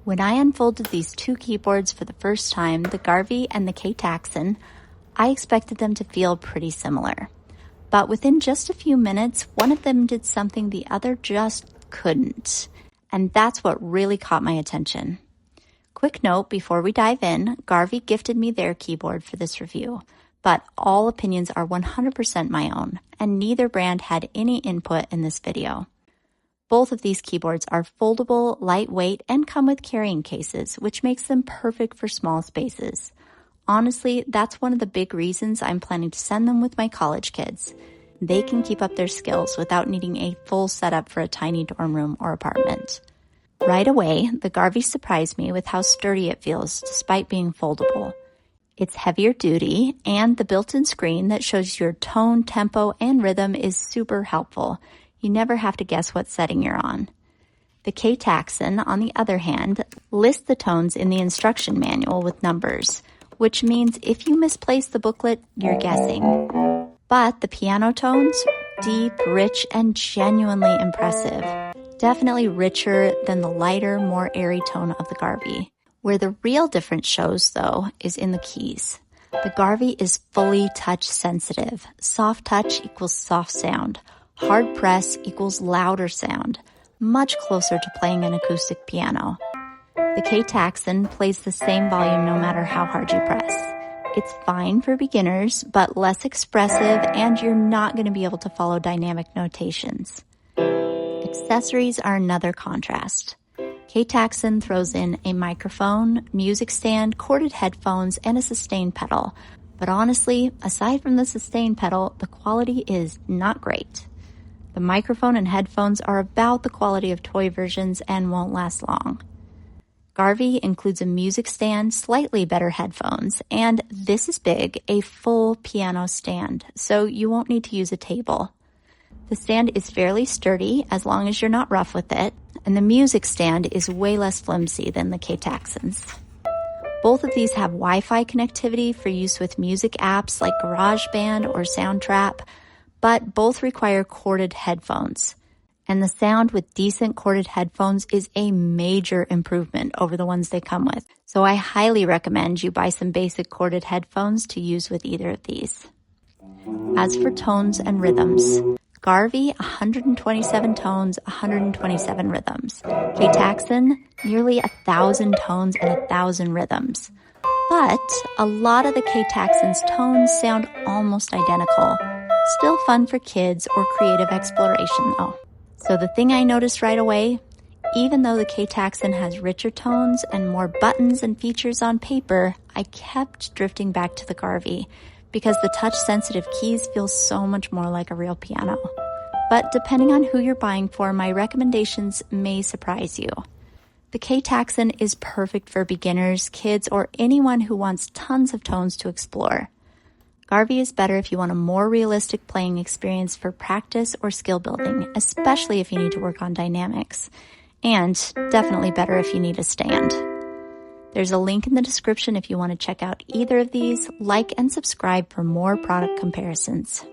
When I unfolded these two keyboards for the first time, the Garvee and the Ktaxton, I expected them to feel pretty similar. But within just a few minutes, one of them did something the other just couldn't. And that's what really caught my attention. Quick note before we dive in, Garvee gifted me their keyboard for this review, but all opinions are 100% my own, and neither brand had any input in this video. Both of these keyboards are foldable, lightweight, and come with carrying cases, which makes them perfect for small spaces. Honestly, that's one of the big reasons I'm planning to send them with my college kids. They can keep up their skills without needing a full setup for a tiny dorm room or apartment. Right away, the Garvee surprised me with how sturdy it feels despite being foldable. It's heavier duty, and the built-in screen that shows your tone, tempo, and rhythm is super helpful. You never have to guess what setting you're on. The Ktaxton, on the other hand, lists the tones in the instruction manual with numbers, which means if you misplace the booklet, you're guessing. But the piano tones, deep, rich, and genuinely impressive. Definitely richer than the lighter, more airy tone of the Garvee. Where the real difference shows, though, is in the keys. The Garvee is fully touch sensitive. Soft touch equals soft sound. Hard press equals louder sound, much closer to playing an acoustic piano. The Ktaxton plays the same volume no matter how hard you press. It's fine for beginners, but less expressive, and you're not going to be able to follow dynamic notations. Accessories are another contrast. Ktaxton throws in a microphone, music stand, corded headphones, and a sustain pedal. But honestly, aside from the sustain pedal, the quality is not great. The microphone and headphones are about the quality of toy versions and won't last long. Garvee includes a music stand, slightly better headphones, and this is big, a full piano stand, so you won't need to use a table. The stand is fairly sturdy as long as you're not rough with it, and the music stand is way less flimsy than the Ktaxtons. Both of these have Wi-Fi connectivity for use with music apps like GarageBand or Soundtrap, but both require corded headphones. And the sound with decent corded headphones is a major improvement over the ones they come with. So I highly recommend you buy some basic corded headphones to use with either of these. As for tones and rhythms, Garvee, 127 tones, 127 rhythms. Ktaxton, nearly 1,000 tones and 1,000 rhythms. But a lot of the Ktaxton's tones sound almost identical. Still fun for kids or creative exploration, though. So the thing I noticed right away, even though the Ktaxton has richer tones and more buttons and features on paper, I kept drifting back to the Garvee because the touch-sensitive keys feel so much more like a real piano. But depending on who you're buying for, my recommendations may surprise you. The Ktaxton is perfect for beginners, kids, or anyone who wants tons of tones to explore. Garvee is better if you want a more realistic playing experience for practice or skill building, especially if you need to work on dynamics. And definitely better if you need a stand. There's a link in the description if you want to check out either of these. Like and subscribe for more product comparisons.